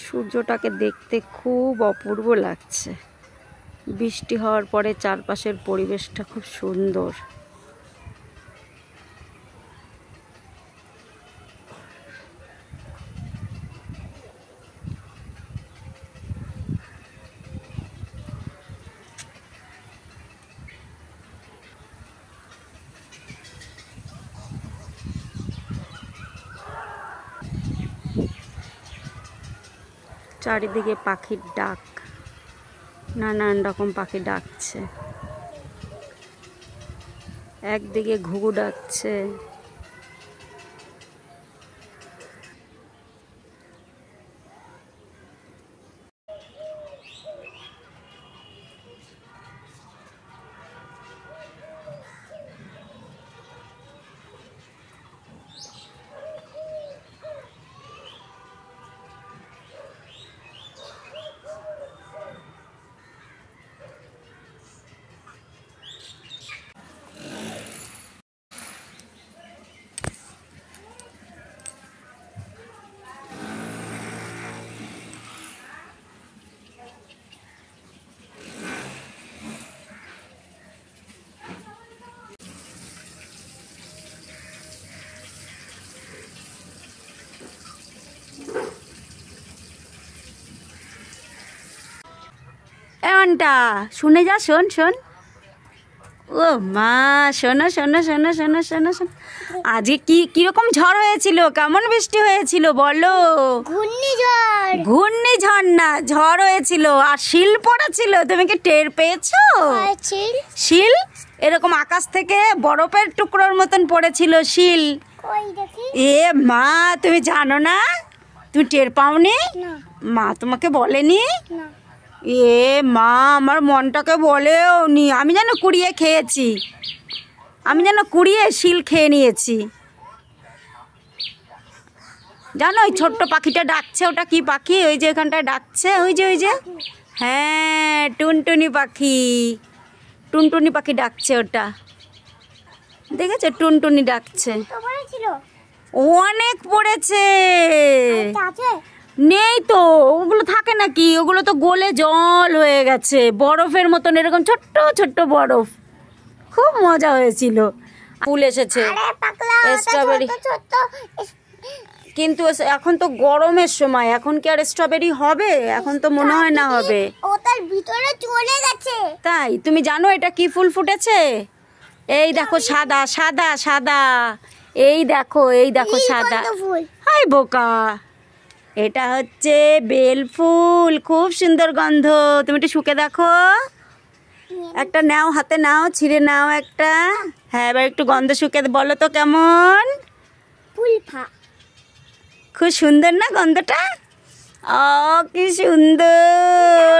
সূর্যটাকে দেখতে খুব অপূর্ব লাগছে। বৃষ্টি হওয়ার পরে চারপাশের পরিবেশটা খুব সুন্দর। চারিদিকে পাখির ডাক, নানান রকম পাখি ডাকছে। একদিকে ঘুঘু ডাকছে, এমনটা শুনে যা, শোন শোন। ও মা, শোনো শোনো শোনো শোনো শোনো শোনো। আজকে কিরকম ঝড় হয়েছিল, কেমন বৃষ্টি হয়েছিল বলো? ঘূর্ণিঝড়। ঘূর্ণিঝড় না, ঝড় হয়েছিল। আর শিল পড়েছিল, তুমি কি টের পেয়েছো? শিল এরকম আকাশ থেকে বরফের টুকরোর মতন পড়েছিল শিল। এ মা, তুমি জানো না? তুমি টের পাওনি? মা তোমাকে বলেনি? এ মা, আমার মনটাকে বলেও নি। আমি যেন কুড়িয়ে খেয়েছি, আমি যেন কুড়িয়ে শিল খেয়ে নিয়েছি। জানো ওই ছোট্ট পাখিটা ডাকছে, ওটা কি পাখি? ওই যে এখানটায় ডাকছে, ওই যে ওই যে, হ্যাঁ টুনটুনি পাখি। টুনটুনি পাখি ডাকছে, ওটা দেখেছো? টুনটুনি ডাকছে। অনেক পড়েছে। নেই তো, ওগুলো থাকে নাকি? ওগুলো তো গলে জল হয়ে গেছে, বরফের মতন, এরকম ছোট্ট ছোট্ট বরফ। খুব মজা হয়েছিল। ফুল এসেছে স্ট্রবেরি, কিন্তু এখন তো গরমের সময়, এখন কি আর স্ট্রবেরি হবে? এখন তো মনে হয় না হবে। ওটার ভিতরে চলে গেছে। তাই? তুমি জানো এটা কি ফুল ফুটেছে? এই দেখো, সাদা সাদা সাদা। এই দেখো, এই দেখো সাদা। হাই বোকা, এটা হচ্ছে বেল ফুল। খুব সুন্দর গন্ধ। তুমি একটু শুকে দেখো। একটা নাও, হাতে নাও, ছিঁড়ে নাও একটা। হ্যাঁ, এবার একটু গন্ধ শুকে বলো তো কেমন? খুব সুন্দর না গন্ধটা? কি সুন্দর।